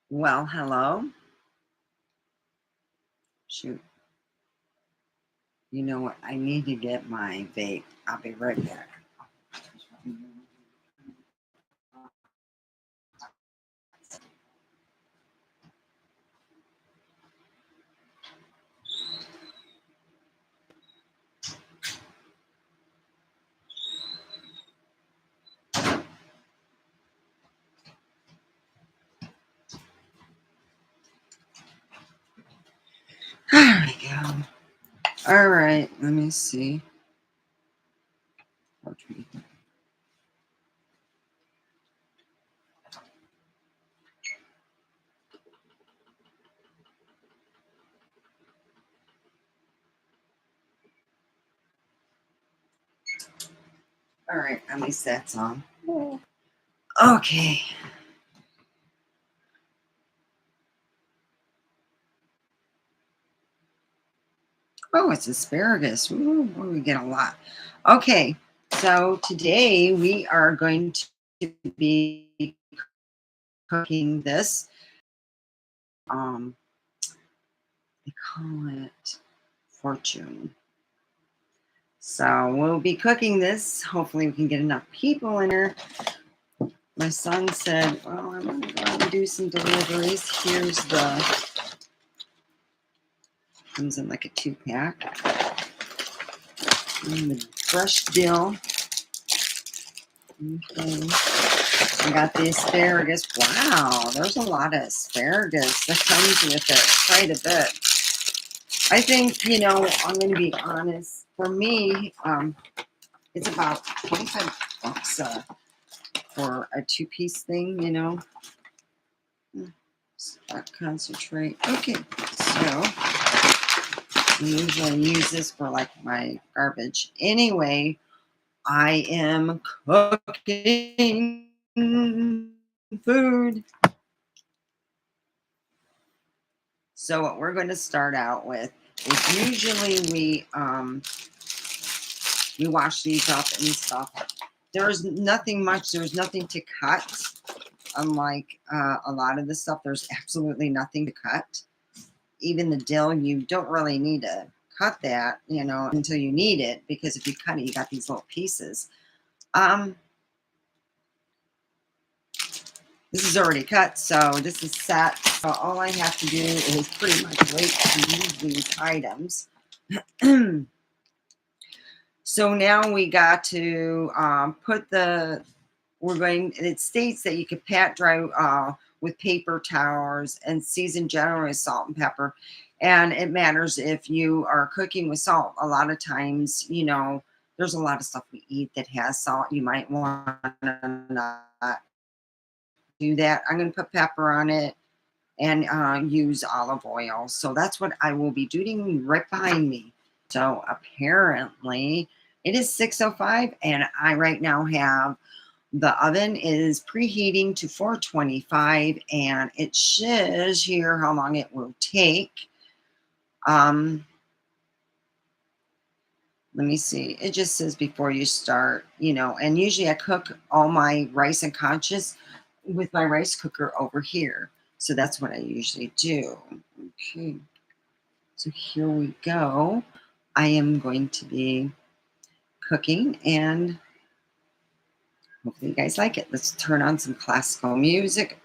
Well, hello. Shoot. You know what? I need to get my vape. I'll be right back. There we go. All right. Let me see. All right. At least that's on. Okay. Oh, it's asparagus. Ooh, we get a lot. Okay. So today we are going to be cooking this. They call it fortune. So we'll be cooking this. Hopefully we can get enough people in here. My son said, well, I'm going to go out and do some deliveries. Here's comes in like a 2-pack. And the fresh dill. Okay. I got the asparagus. Wow, there's a lot of asparagus that comes with it, quite a bit. I think, I'm going to be honest. For me, it's about 25 bucks for a 2-piece thing, Stock concentrate. Okay, so I usually use this for like my garbage. Anyway, I am cooking food. So what we're going to start out with is usually we wash these up and stuff. There's nothing much. There's nothing to cut. Unlike a lot of the stuff, there's absolutely nothing to cut. Even the dill, you don't really need to cut that, until you need it, because if you cut it, you got these little pieces. This is already cut, so this is set. So all I have to do is pretty much wait to use these items. So now we got to it states that you can pat dry with paper towels and season generally with salt and pepper. And it matters if you are cooking with salt. A lot of times, there's a lot of stuff we eat that has salt. You might want to not do that. I'm going to put pepper on it and use olive oil. So that's what I will be doing right behind me. So apparently it is 6:05 and I right now have the oven is preheating to 425 and it says here how long it will take. Let me see. It just says before you start, and usually I cook all my rice and conchas with my rice cooker over here. So that's what I usually do. Okay. So here we go. I am going to be cooking and hopefully you guys like it. Let's turn on some classical music.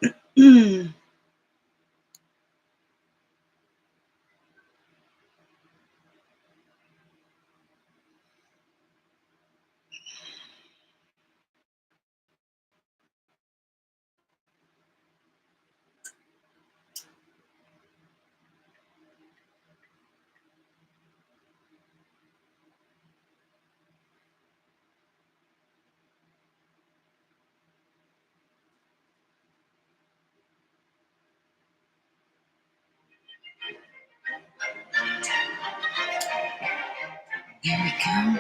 There we go. All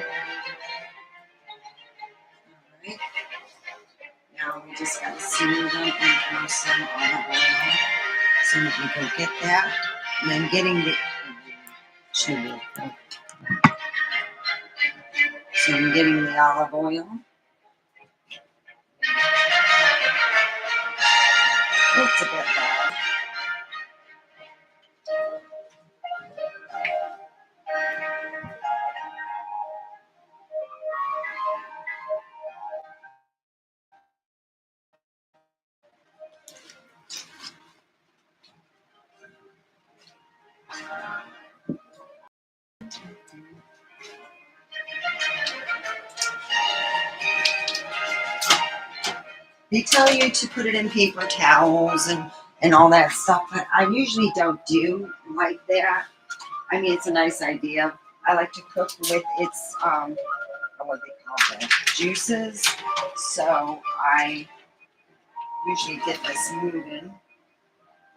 right. Now we just got to sear them and throw some olive oil. So let me go get that. And then getting the chili. So I'm getting the olive oil. It's a bit loud. They tell you to put it in paper towels and all that stuff, but I usually don't do like that. I mean, it's a nice idea. I like to cook with its, what they call it, juices. So I usually get this moving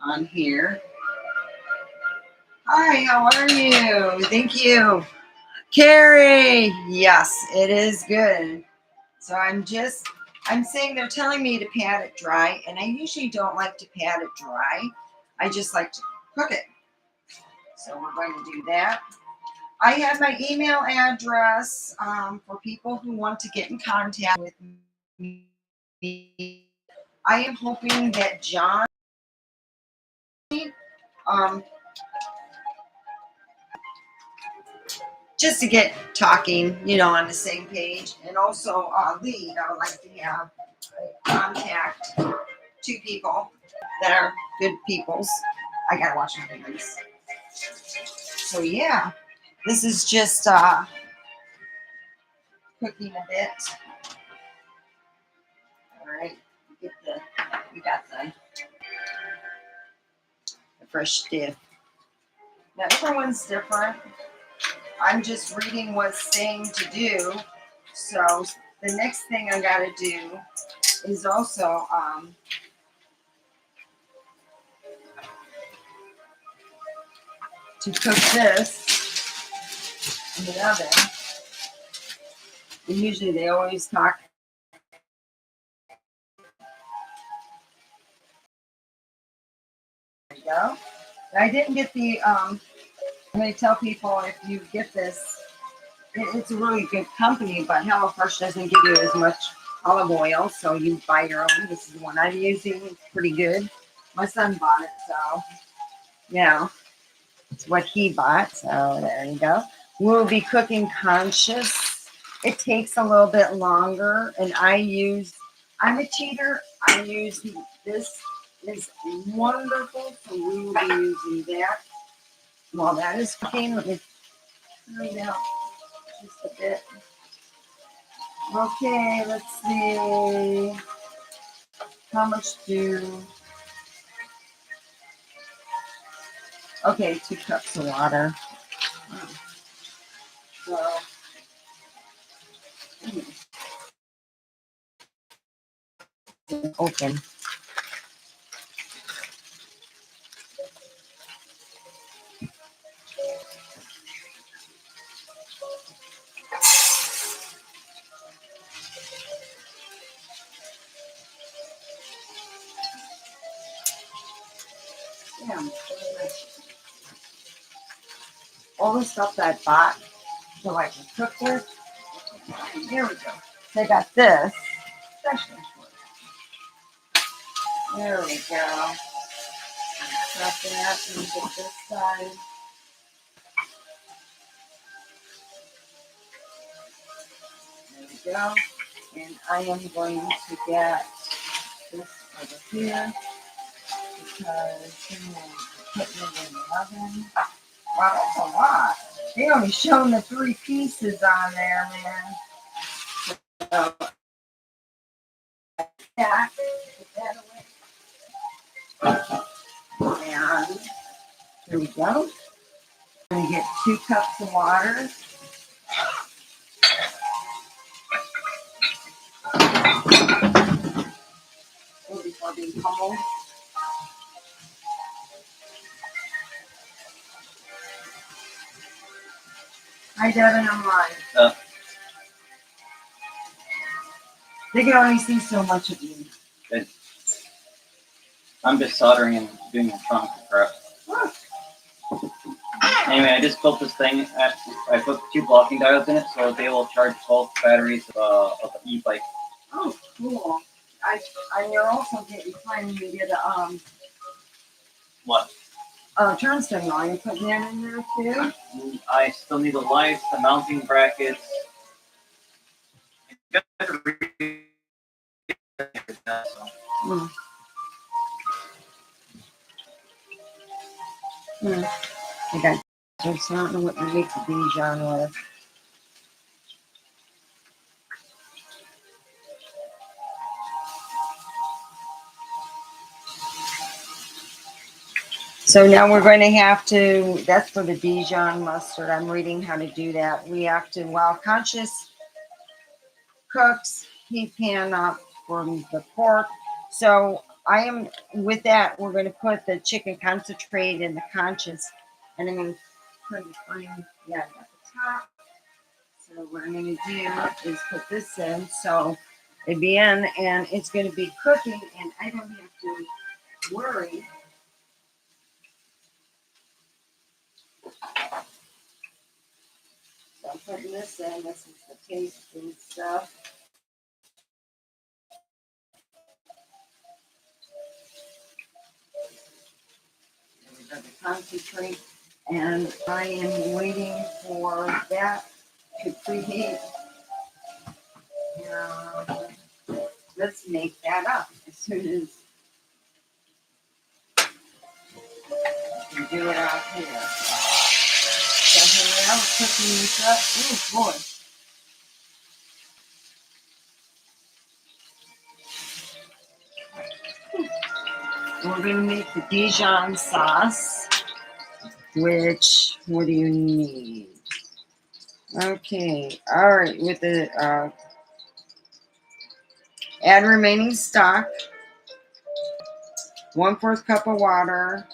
on here. Hi, how are you? Thank you. Carrie, yes, it is good. So I'm saying they're telling me to pat it dry, and I usually don't like to pat it dry. I just like to cook it. So we're going to do that. I have my email address for people who want to get in contact with me. I am hoping that John, um, just to get talking, on the same page, and also Lee, I would like to have contact two people that are good peoples. I gotta watch my fingers. So yeah, this is just cooking a bit. All right, we got the fresh diff. Now everyone's different. I'm just reading what's saying to do. So the next thing I gotta do is also to cook this in the oven. And usually they always talk. There you go. I didn't get the. I'm going to tell people if you get this, it's a really good company, but HelloFresh doesn't give you as much olive oil, so you buy your own. This is the one I'm using. It's pretty good. My son bought it, so it's what he bought. So there you go. We'll be cooking conscious. It takes a little bit longer, and I'm a cheater. I use this is wonderful, so we will be using that. While that is cooking, let me turn it out just a bit. Okay, let's see. How much okay, 2 cups of water. So, open. Yeah. All the stuff that I bought so I can cook with. Here we go. So I got this. Especially for it. There we go. Got that and get this side. There we go. And I am going to get this over here because I'm putting it in the oven. Wow, that's a lot. They only shown the 3 pieces on there, man. So, yeah, put that away. And here we go. I'm going to get 2 cups of water. Before being pummeled. Hi, Devin, I'm live. They can only see so much of you. Good. I'm just soldering and doing the trunk crap. Anyway, I just built this thing. I put 2 blocking diodes in it, so they will charge both batteries of the e-bike. Oh, cool. You're also planning to get a What? turn signal. You're putting that in there too. I still need the lights, the mounting brackets. I got just I don't know what to make the Dijon with. So now we're going to have to, that's for the Dijon mustard. I'm reading how to do that. We have to, while Conscious cooks, heat pan up for the pork. So I am, with that, we're going to put the chicken concentrate in the Conscious. And I'm going to put it on, yeah, at the top. So what I'm going to do is put this in. So it'll be in and it's going to be cooking and I don't have to worry. So I'm putting this in. This is the tasting stuff. And we got the concentrate. And I am waiting for that to preheat. Let's make that up as soon as we do it out here. So here we are, cooking this up. Oh boy. We're going to make the Dijon sauce, which, what do you need? Okay, all right, with the, add remaining stock, 1/4 cup of water.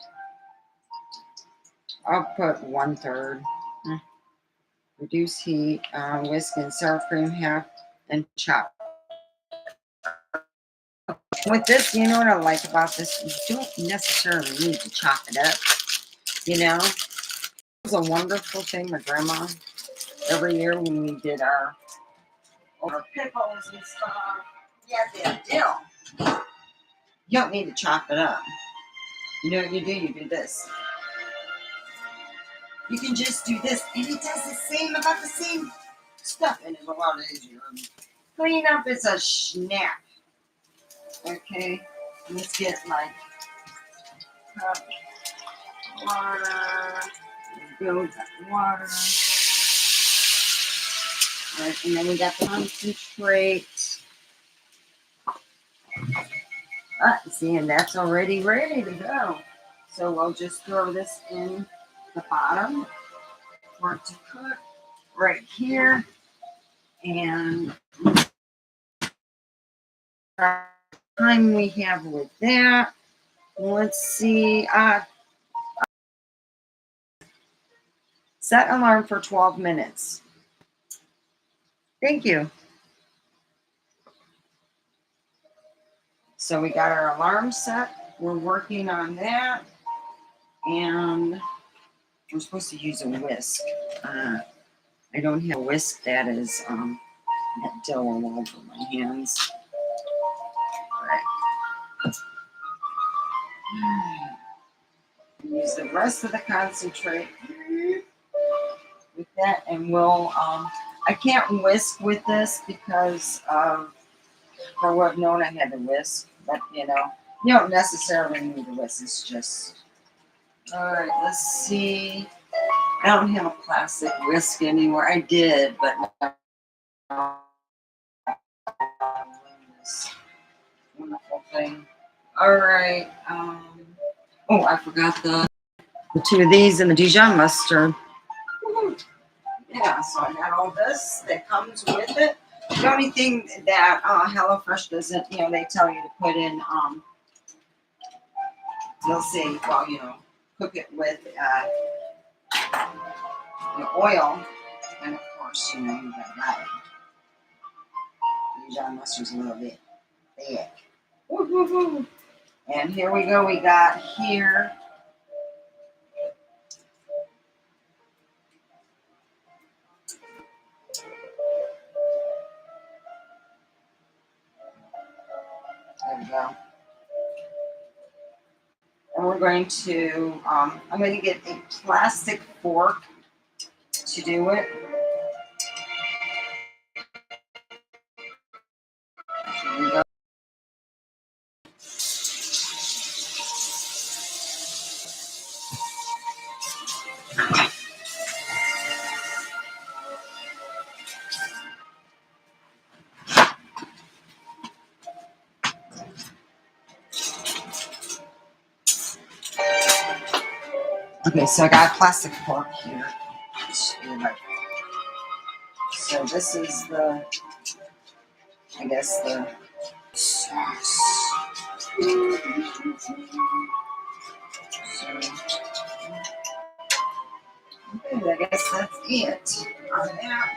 I'll put 1/3. Reduce heat, whisk and sour cream half, and chop. With this, you know what I like about this? You don't necessarily need to chop it up, you know? It was a wonderful thing my grandma, every year when we did our pickles and stuff, yeah, the dill. You don't need to chop it up. You know what you do? You do this. You can just do this, and it does the same, about the same stuff, and it's a lot easier. Clean up is a snap. Okay, let's get like cup of water, build water. Right, and then we got the concentrate. See, and that's already ready to go. So we'll just throw this in the bottom for it to cook right here. And time we have with that. Let's see. Set alarm for 12 minutes. Thank you. So we got our alarm set. We're working on that. And we're supposed to use a whisk. I don't have a whisk that is that dough all over my hands. All right. Use the rest of the concentrate with that, and we'll. I can't whisk with this because for what known, I had to whisk, but you don't necessarily need a whisk. It's just. All right. Let's see. I don't have a plastic whisk anymore. I did, but now this wonderful thing. All right. Oh, I forgot the two of these and the Dijon mustard. Yeah, so I got all this that comes with it. The only thing that HelloFresh doesn't, they tell you to put in, they'll say, well, cook it with the oil. And of course, you got that. Dijon mustard's a little bit thick. Woo-hoo-hoo. And here we go. We got here. There we go. And we're going to, I'm going to get a plastic fork to do it. Here we go. Okay, so I got a plastic fork here. So this is the, I guess the sauce. So, okay, I guess that's it on that.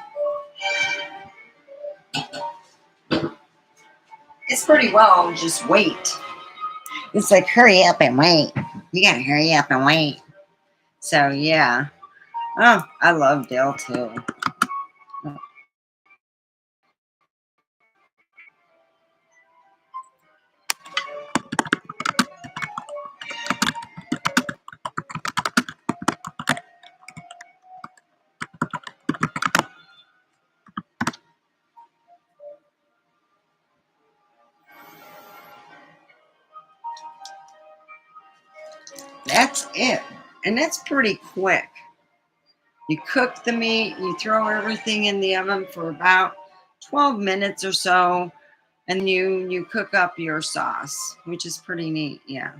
It's pretty well, just wait. It's like hurry up and wait. You gotta hurry up and wait. So yeah. Oh, I love Dill too. That's it. And that's pretty quick. You cook the meat, you throw everything in the oven for about 12 minutes or so, and you cook up your sauce, which is pretty neat. Yeah.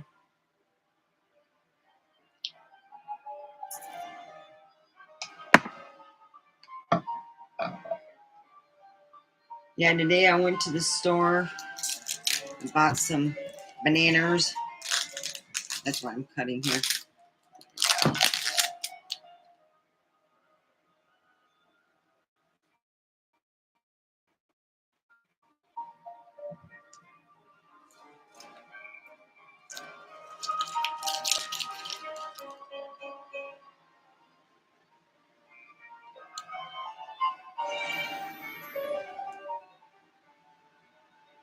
Yeah, today I went to the store and bought some bananas. That's what I'm cutting here.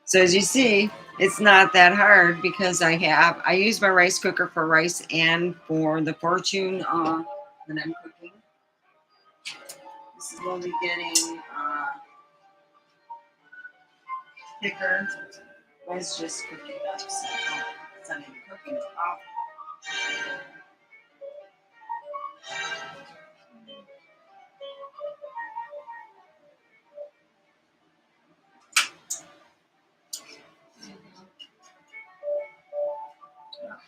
So as you see, it's not that hard because I use my rice cooker for rice and for the fortune that I'm cooking. This is what we're getting thicker. Rice just cooking up, so it's not even cooking. Oh.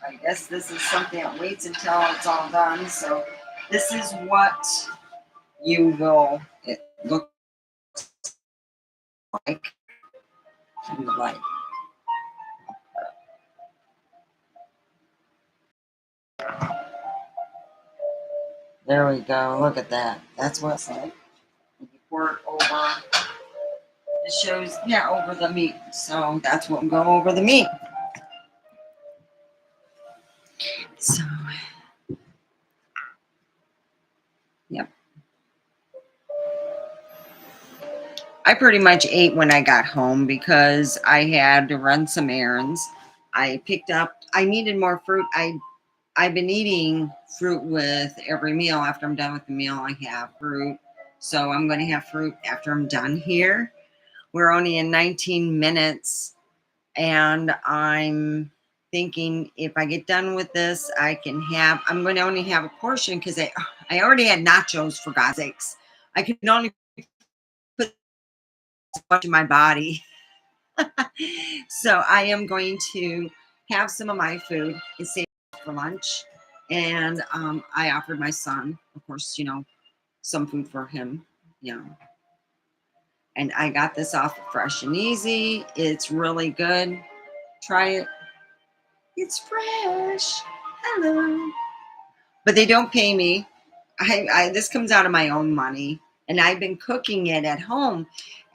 I guess this is something that waits until it's all done. So this is what you will it look like. Like there we go. Look at that. That's what it's like. You pour it over. It shows over the meat. So that's what will go over the meat. So yep. I pretty much ate when I got home because I had to run some errands. I needed more fruit. I've been eating fruit with every meal. After I'm done with the meal, I have fruit. So I'm going to have fruit after I'm done here. We're only in 19 minutes, and I'm thinking if I get done with this, I'm going to only have a portion because I already had nachos, for God's sakes. I can only put so much in my body. So I am going to have some of my food and save for lunch. And I offered my son, of course, some food for him, you know. And I got this off of Fresh and Easy. It's really good. Try it. It's fresh. Hello. But they don't pay me. This comes out of my own money, and I've been cooking it at home.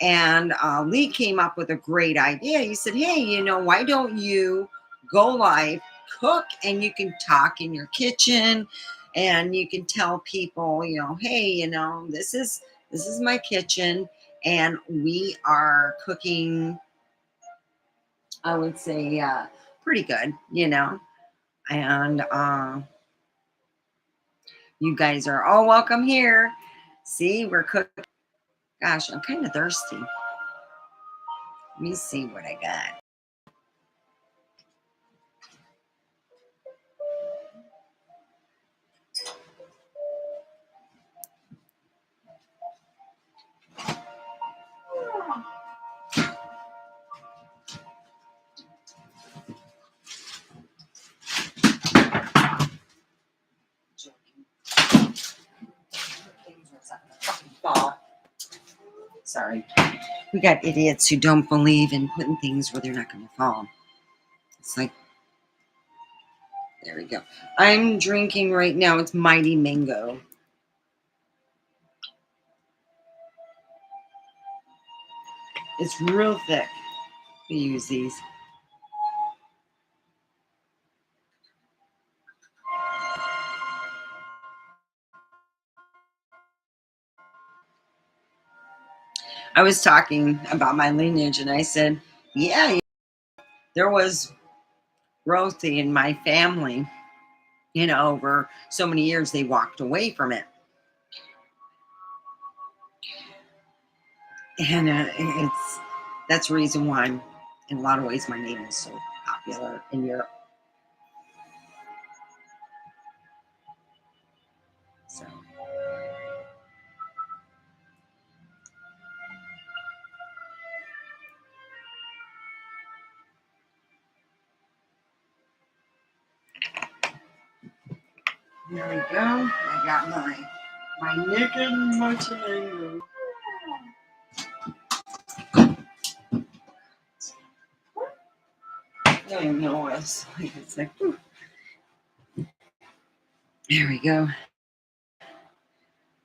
And Lee came up with a great idea. He said, "Hey, why don't you go live, cook, and you can talk in your kitchen, and you can tell people, hey, this is my kitchen, and we are cooking. I would say pretty good, and." You guys are all welcome here. See, we're cooking. Gosh, I'm kind of thirsty. Let me see what I got. It's not gonna fucking fall. Sorry. We got idiots who don't believe in putting things where they're not going to fall. It's like, there we go. I'm drinking right now. It's Mighty Mango. It's real thick. We use these. I was talking about my lineage and I said, yeah, there was royalty in my family. You know, over so many years, they walked away from it. And that's the reason why, in a lot of ways, my name is so popular in Europe. So. There we go. I got my naked Montenegro. I don't even know what it's like. It's like, whew. There we go.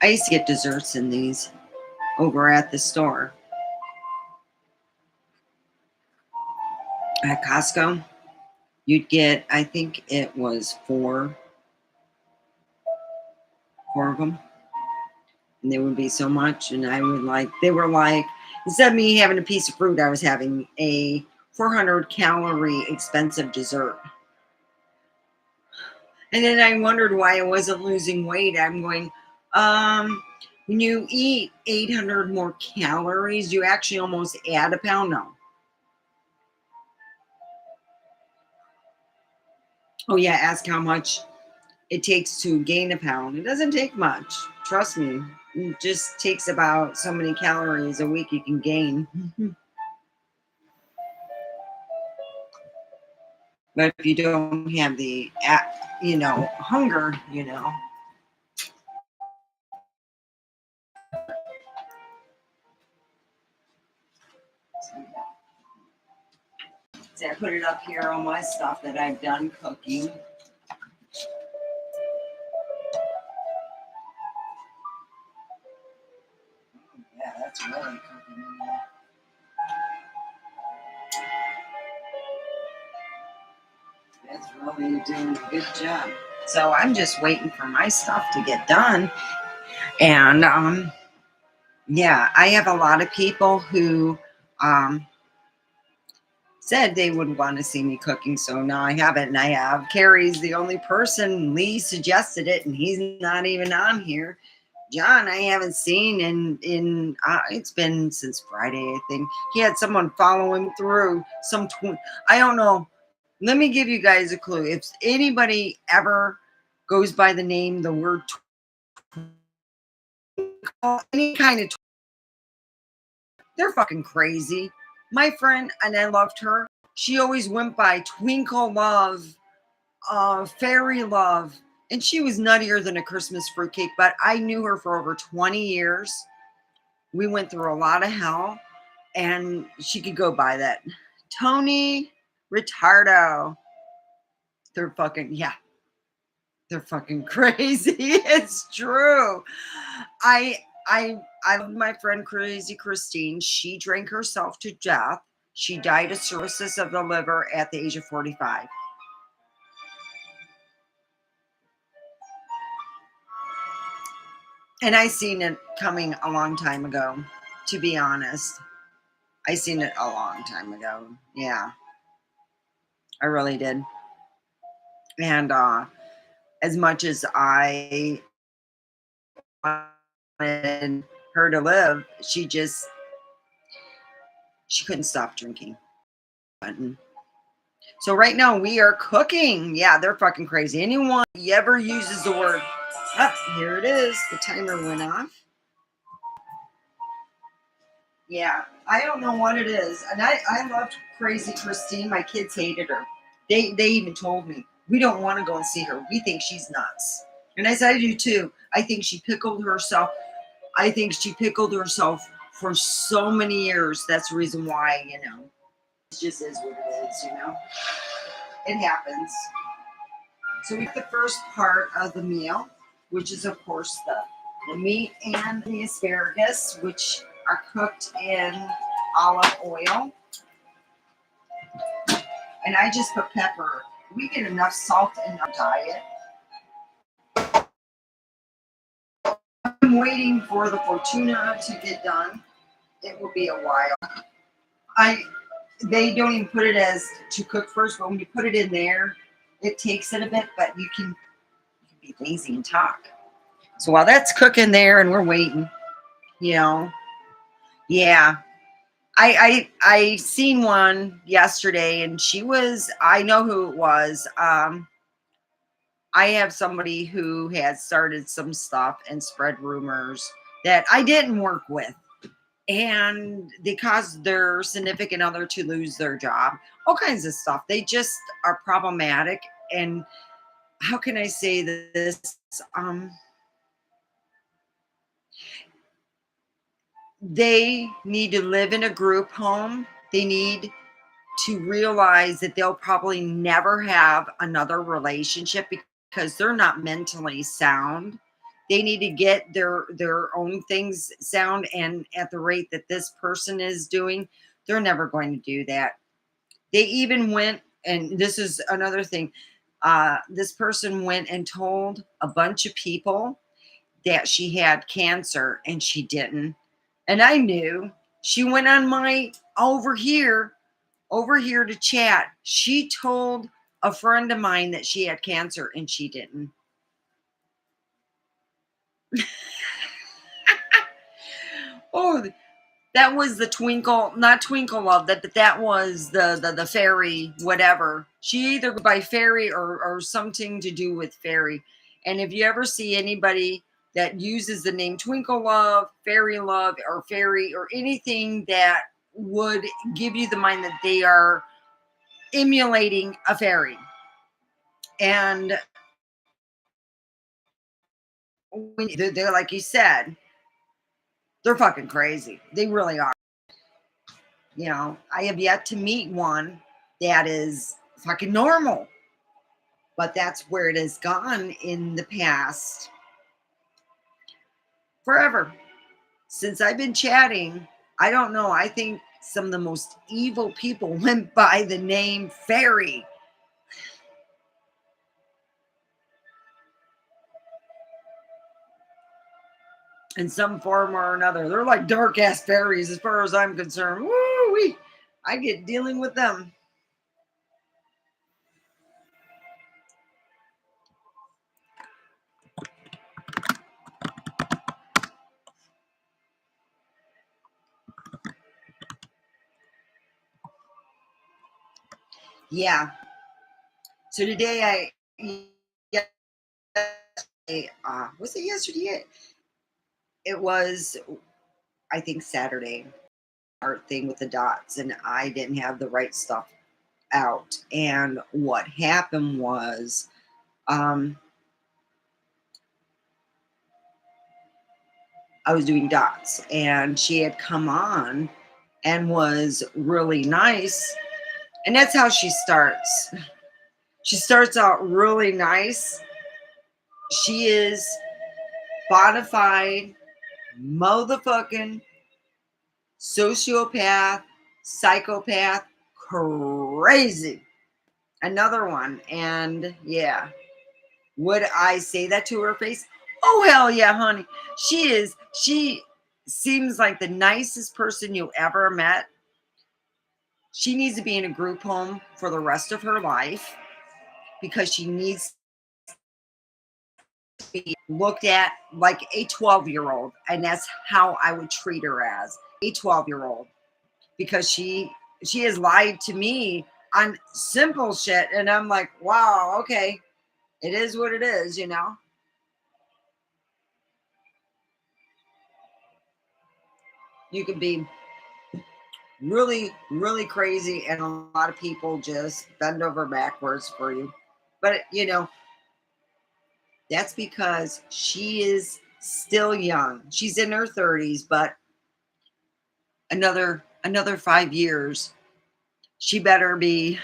I used to get desserts in these over at the store at Costco. You'd get, I think it was four of them, and they would be so much. And I would like, they were like, instead of me having a piece of fruit, I was having a 400 calorie expensive dessert. And then I wondered why I wasn't losing weight. I'm going, when you eat 800 more calories, you actually almost add a pound now. Oh yeah, ask how much it takes to gain a pound. It doesn't take much. Trust me. It just takes about so many calories a week you can gain. But if you don't have the, hunger, See, I put it up here on my stuff that I've done cooking. Yeah, that's really cooking. That's really doing a good job. So I'm just waiting for my stuff to get done. And yeah, I have a lot of people who said they would want to see me cooking. So now I have it, and I have Carrie's the only person. Lee suggested it, and he's not even on here. John, I haven't seen in it's been since Friday, I think. He had someone follow him through I don't know. Let me give you guys a clue. If anybody ever goes by the name, the word any kind of, they're fucking crazy. My friend, and I loved her. She always went by Twinkle Love, Fairy Love, and she was nuttier than a Christmas fruitcake. But I knew her for over 20 years. We went through a lot of hell, and she could go by that. Tony Retardo. They're fucking, yeah. They're fucking crazy. It's true. I love my friend Crazy Christine. She drank herself to death. She died of cirrhosis of the liver at the age of 45. And I seen it coming a long time ago, to be honest. I seen it a long time ago. Yeah. I really did. And as much as I wanted her to live, she couldn't stop drinking. So right now we are cooking. Yeah, they're fucking crazy. Anyone ever uses the word, here it is. The timer went off. Yeah, I don't know what it is. And I loved Crazy Christine. My kids hated her. They even told me, we don't want to go and see her. We think she's nuts. And I said, I do too. I think she pickled herself. I think she pickled herself for so many years. That's the reason why, it just is what it is, It happens. So we get the first part of the meal, which is, of course, the meat and the asparagus, which are cooked in olive oil. And I just put pepper. We get enough salt in our diet. I'm waiting for the Fortuna to get done. It will be a while. They don't even put it as to cook first, but when you put it in there, it takes it a bit, but you can be lazy and talk. So while that's cooking there and we're waiting, yeah. I seen one yesterday and I know who it was. I have somebody who had started some stuff and spread rumors that I didn't work with. And they caused their significant other to lose their job, all kinds of stuff. They just are problematic. And how can I say this? They need to live in a group home. They need to realize that they'll probably never have another relationship because they're not mentally sound. They need to get their own things sound, and at the rate that this person is doing, they're never going to do that. They even went, and this is another thing, this person went and told a bunch of people that she had cancer and she didn't. And I knew. She went on my over here to chat. She told a friend of mine that she had cancer and she didn't. Oh, that was the twinkle, not twinkle love, that was the fairy, whatever. She either by fairy or something to do with fairy. And if you ever see anybody that uses the name twinkle love, or fairy, or anything that would give you the mind that they are emulating a fairy. And when they're like you said, they're fucking crazy. They really are. I have yet to meet one that is fucking normal, but that's where it has gone in the past forever. Since I've been chatting, I don't know. I think some of the most evil people went by the name Fairy. In some form or another. They're like dark ass fairies as far as I'm concerned. Woo-wee. I get dealing with them. Yeah. So today was it yesterday? It was, I think, Saturday. Art thing with the dots, and I didn't have the right stuff out. And what happened was, I was doing dots, and she had come on and was really nice. And that's how she starts. She starts out really nice. She is bonafide, motherfucking sociopath, psychopath, crazy. Another one. And yeah, would I say that to her face? Oh, hell yeah, honey. She seems like the nicest person you ever met. She needs to be in a group home for the rest of her life because she needs to be looked at like a 12-year-old. And that's how I would treat her, as a 12-year-old, because she has lied to me on simple shit. And I'm like, wow, okay, it is what it is, You could be really, really crazy, and a lot of people just bend over backwards for you. But, that's because she is still young. She's in her 30s, but another 5 years, she better be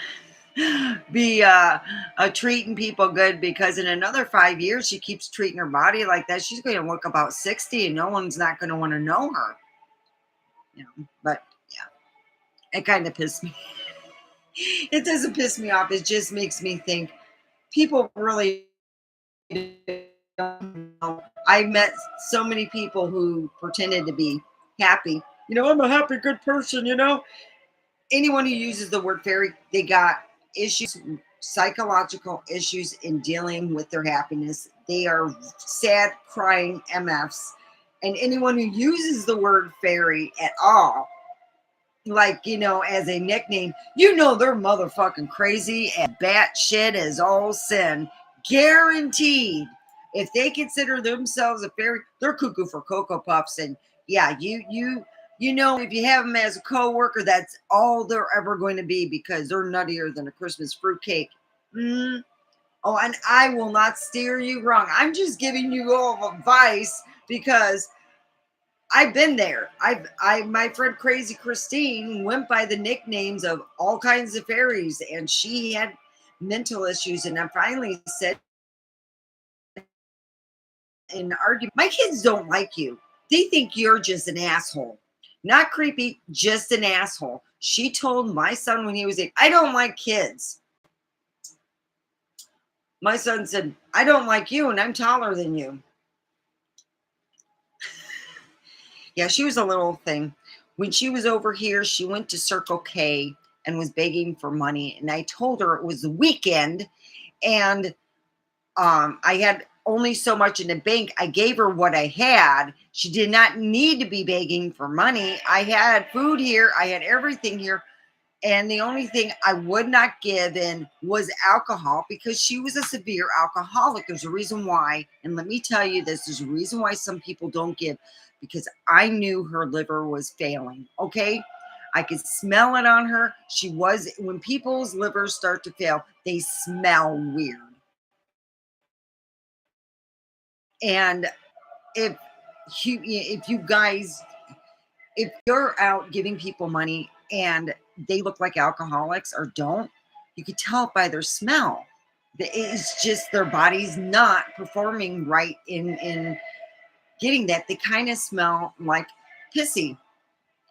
treating people good, because in another 5 years she keeps treating her body like that, she's going to look about 60 and no one's not going to want to know her. But yeah, it kind of pissed me. It doesn't piss me off, it just makes me think people really don't know. I met so many people who pretended to be happy. I'm a happy good person. Anyone who uses the word fairy, they got issues, psychological issues in dealing with their happiness. They are sad, crying MFs. And anyone who uses the word fairy at all, like, as a nickname, they're motherfucking crazy and batshit as all sin. Guaranteed. If they consider themselves a fairy, they're cuckoo for Cocoa Puffs. And yeah, if you have them as a coworker, that's all they're ever going to be, because they're nuttier than a Christmas fruitcake. Oh, and I will not steer you wrong. I'm just giving you all advice because I've been there. My friend Crazy Christine went by the nicknames of all kinds of fairies, and she had mental issues. And I finally said in an argument, my kids don't like you. They think you're just an asshole. Not creepy, just an asshole. She told my son when he was 8, I don't like kids. My son said, I don't like you, and I'm taller than you. Yeah, she was a little thing. When she was over here, she went to Circle K and was begging for money. And I told her it was the weekend, and I had only so much in the bank. I gave her what I had. She did not need to be begging for money. I had food here. I had everything here. And the only thing I would not give in was alcohol, because she was a severe alcoholic. There's a reason why. And let me tell you this, there's a reason why some people don't give, because I knew her liver was failing. Okay. I could smell it on her. When people's livers start to fail, they smell weird. And if you guys, if you're out giving people money and they look like alcoholics or don't, you could tell it by their smell. It's just their body's not performing right in getting that. They kind of smell like pissy.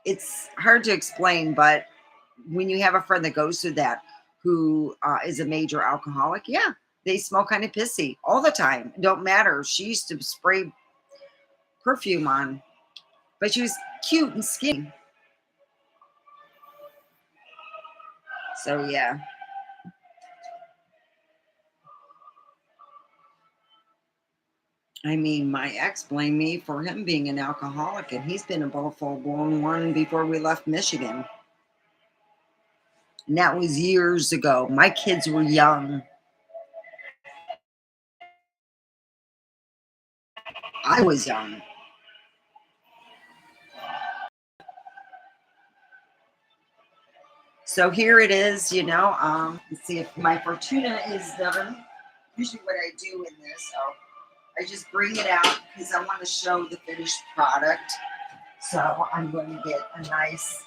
It's hard to explain, but when you have a friend that goes through that, who is a major alcoholic, yeah, they smell kind of pissy all the time. Don't matter. She used to spray perfume on, but she was cute and skinny. So yeah. I mean, my ex blamed me for him being an alcoholic, and he's been a full-blown one before we left Michigan. And that was years ago. My kids were young. I was young. So here it is, let's see if my Fortuna is done. Usually what I do in this, I just bring it out because I want to show the finished product. So I'm going to get a nice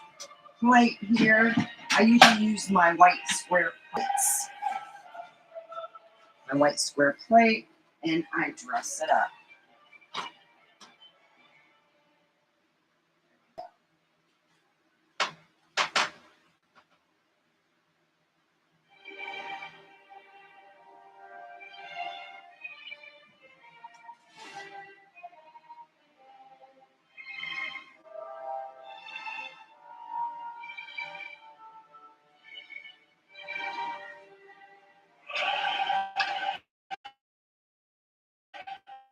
plate here. I usually use my white square plates. My white square plate, and I dress it up.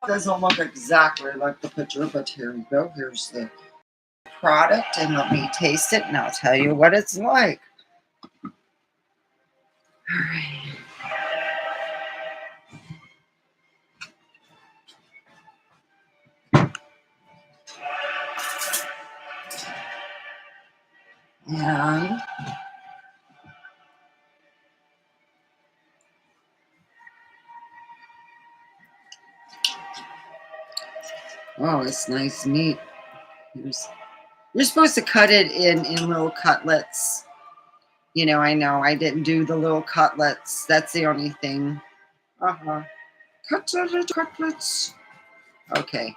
Doesn't look exactly like the picture, but here you go. Here's the product, and let me taste it, and I'll tell you what it's like. All right. And Oh, it's nice meat. You're supposed to cut it in little cutlets. You know I didn't do the little cutlets. That's the only thing. Uh-huh. Cutlets. Okay.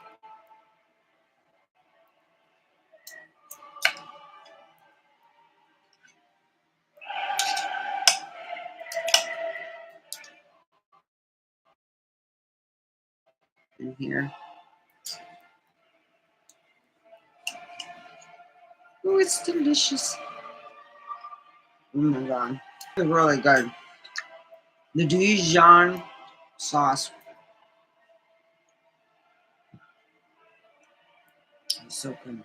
In here. Oh, it's delicious. Oh my god. It's really good. The Dijon sauce is so good.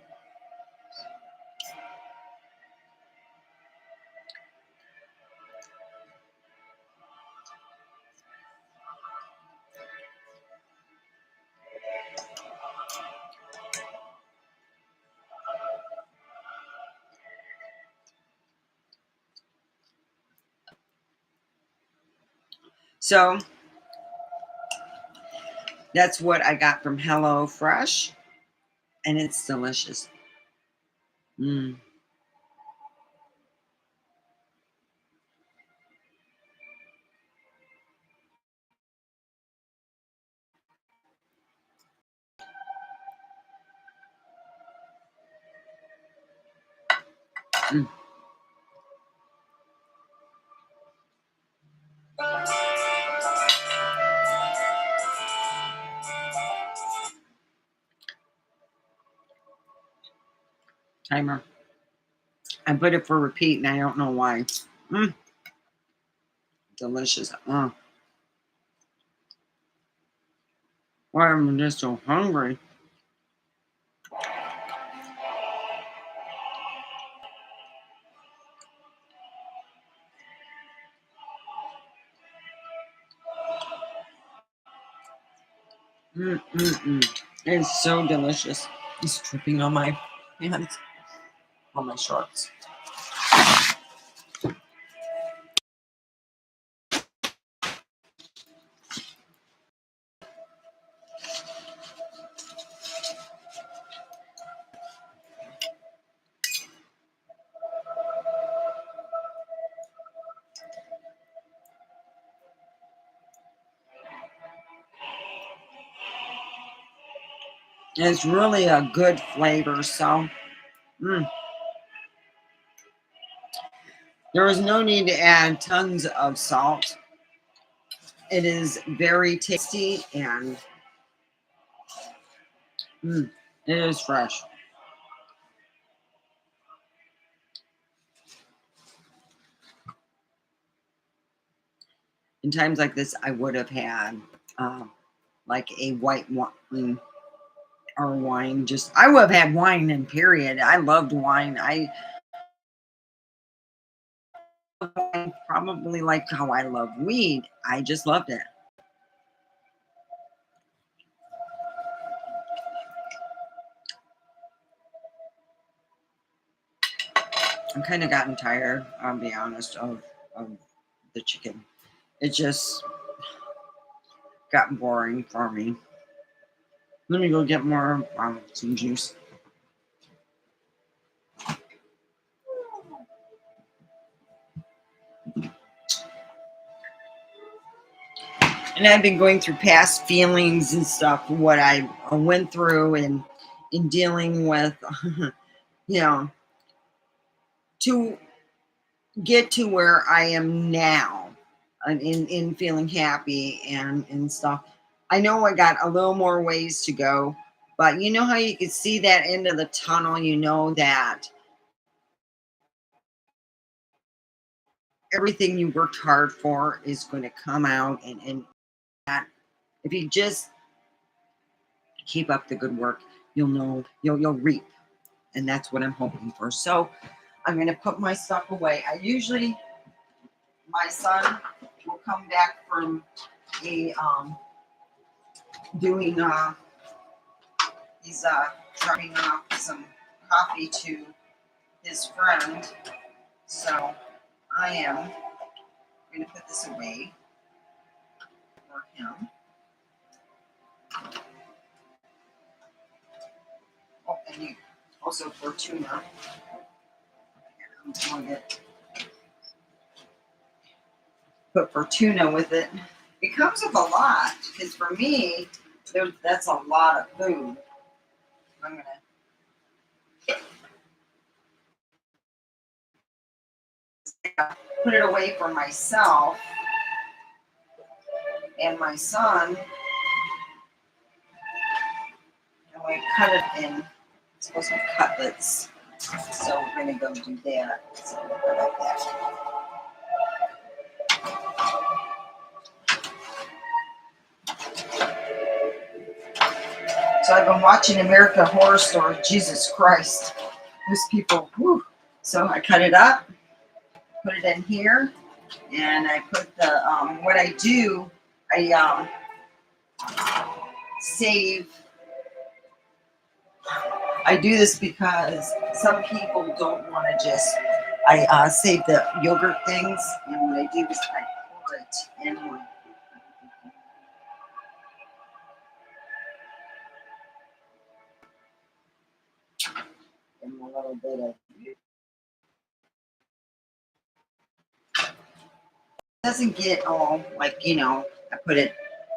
So that's what I got from Hello Fresh, and it's delicious. Mm. Mm. Timer. I put it for repeat, and I don't know why. Mm. Delicious. Why I'm just so hungry. It's so delicious. It's dripping on my hands, on my shorts. It's really a good flavor, so there is no need to add tons of salt. It is very tasty and it is fresh. In times like this, I would have had like a white wine or wine. Just I would have had wine in period. I loved wine. I probably like how I love weed. I just loved it. I'm kind of gotten tired, I'll be honest, of the chicken. It just got boring for me. Let me go get more some juice. And I've been going through past feelings and stuff, what I went through and in dealing with, you know, to get to where I am now, and in feeling happy and stuff. I know I got a little more ways to go, but you know how you can see that end of the tunnel. You know that everything you worked hard for is going to come out, and that if you just keep up the good work, you'll know you'll reap, and that's what I'm hoping for. So I'm going to put my stuff away. I usually my son will come back from a doing he's dropping off some coffee to his friend. So I am going to put this away for him. you also for tuna. I'm going to put for tuna with it. It comes with a lot because for me, that's a lot of food. I'm gonna put it away for myself and my son. And we cut it in. It's supposed to be cutlets, so we're gonna go do that. So we'll go like that. So I've been watching American Horror Story. Jesus Christ, those people. Whew. So I cut it up, put it in here, and I put the what I do. I save. I do this because some people don't want to just. I save the yogurt things, and what I do is I pour it in my. In a little bit of. It doesn't get all like I put it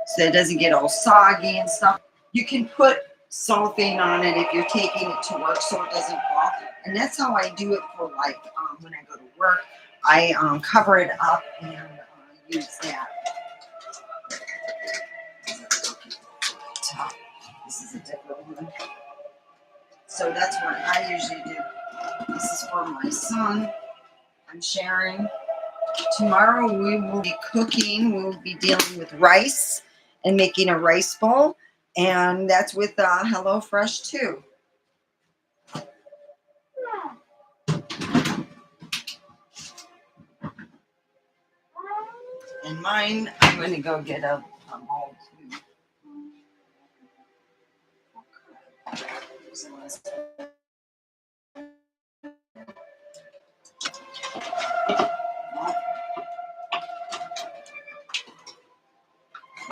so it doesn't get all soggy and stuff. You can put cellophane on it if you're taking it to work so it doesn't fall. And that's how I do it for like when I go to work. I cover it up and use that. This is a different one. So that's what I usually do. This is for my son. I'm sharing. Tomorrow we will be cooking. We will be dealing with rice and making a rice bowl. And that's with HelloFresh too. And mine, I'm going to go get a bowl too.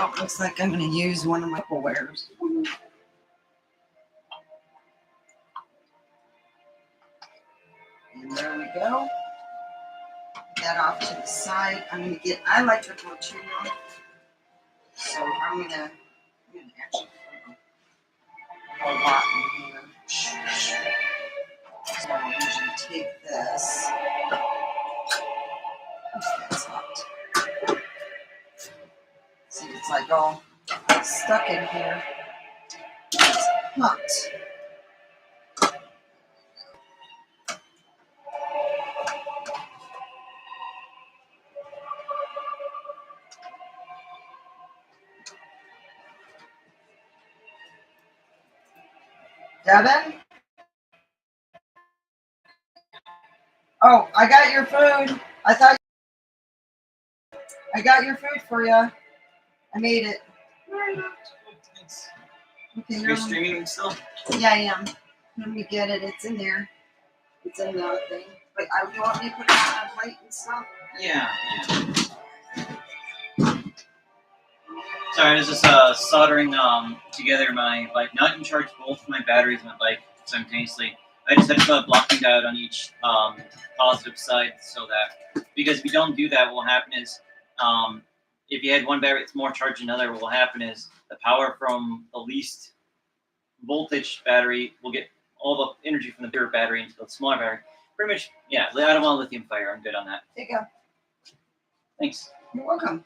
Oh, looks like I'm going to use one of my Tupperwares. And there we go. Put that off to the side. I like the tuna. So I'm going to actually put a whole lot in here. So I usually take this. That's hot. See, it's like all stuck in here. It's hot. Devin? Oh, I got your food. I got your food for you. I made it. Thanks. Okay, You're streaming still? Yeah, I am. Let me get it. It's in there. It's in the other thing. But you want me to put it on a plate and stuff? Yeah. Sorry, I was just soldering together my bike. Now I can charge both my batteries on my bike simultaneously. I just had to put a blocking diode on each positive side so that, because if you don't do that, what will happen is if you had one battery that's more charged than another, what will happen is the power from the least voltage battery will get all the energy from the bigger battery into the smaller battery. Pretty much, yeah, I don't want lithium fire. I'm good on that. There you go. Thanks. You're welcome.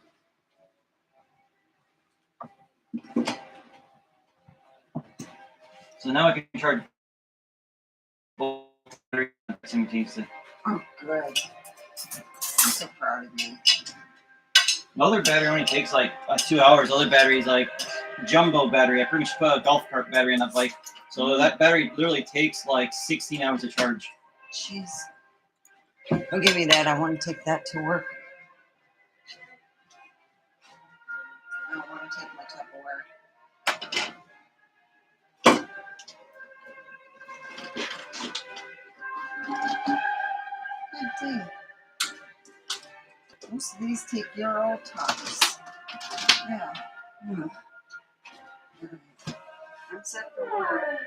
So now I can charge both batteries simultaneously. Oh, good. I'm so proud of you. The other battery only takes like 2 hours. The other battery is like jumbo battery. I pretty much put a golf cart battery on that bike. So that battery literally takes like 16 hours to charge. Jeez. Don't give me that. I want to take that to work. I don't want to take my Tupperware. Good thing. Most of these take Euro tops. Yeah. I'm set for work.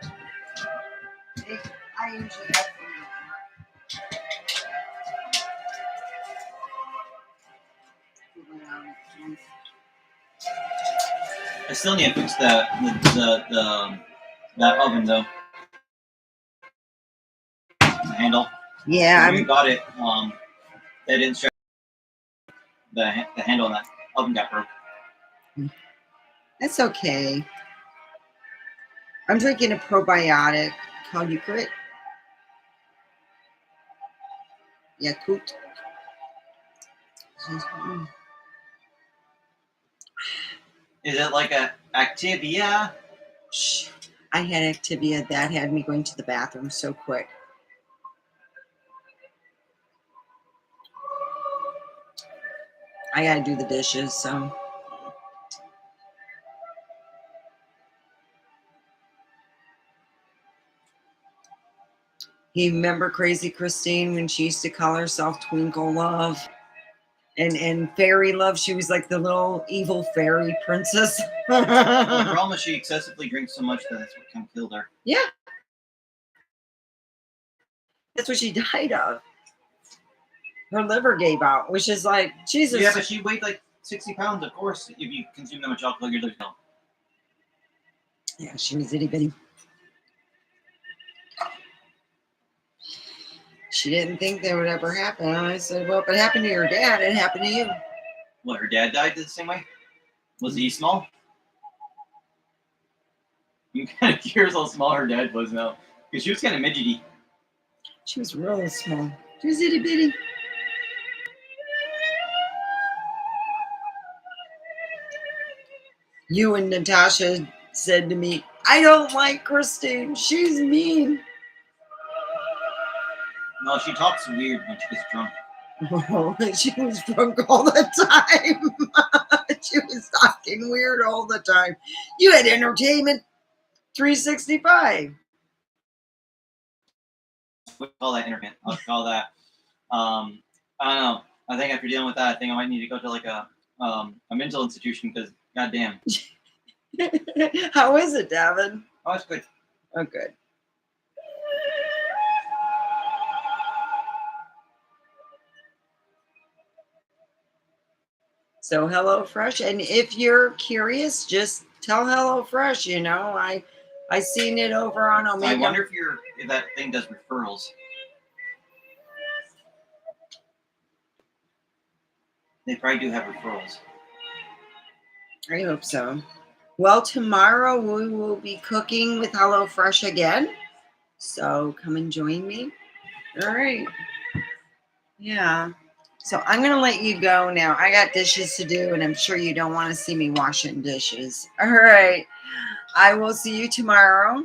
I usually have I still need to fix that oven though. The handle. Yeah, When we got it, they didn't stretch the handle on that oven got broke. that's okay. I'm drinking a probiotic called Yakult. Yakult. Is it like a Activia? I had Activia that had me going to the bathroom so quick. I gotta do the dishes, so. You remember Crazy Christine when she used to call herself Twinkle Love and Fairy Love? She was like the little evil fairy princess. Well, the problem is she excessively drinks so much that that's what kind of killed her. Yeah. That's what she died of. Her liver gave out, which is like, Jesus. Yeah, but she weighed like 60 pounds, of course. If you consume that much alcohol, your liver's gone. Yeah, she was itty bitty. She didn't think that would ever happen. I said, well, if it happened to your dad, it happened to you. What, her dad died the same way? Was he small? I'm kind of curious how small her dad was now. Because she was kind of midgety. She was really small. She was itty bitty. You and Natasha said to me, I don't like Christine. She's mean. No, she talks weird when she gets drunk. Oh, she was drunk all the time. She was talking weird all the time. You had entertainment 365. We call that internet. I'll call that. I don't know. I think after dealing with that, I think I might need to go to like a mental institution because goddamn. How is it, Davin? Oh, it's good. Oh, good. So HelloFresh, and if you're curious, just tell HelloFresh. You know, I seen it over on Omega. I wonder if that thing does referrals. They probably do have referrals. I hope so. Well, tomorrow we will be cooking with HelloFresh again. So come and join me. All right. Yeah. So I'm going to let you go now. I got dishes to do, and I'm sure you don't want to see me washing dishes. All right. I will see you tomorrow.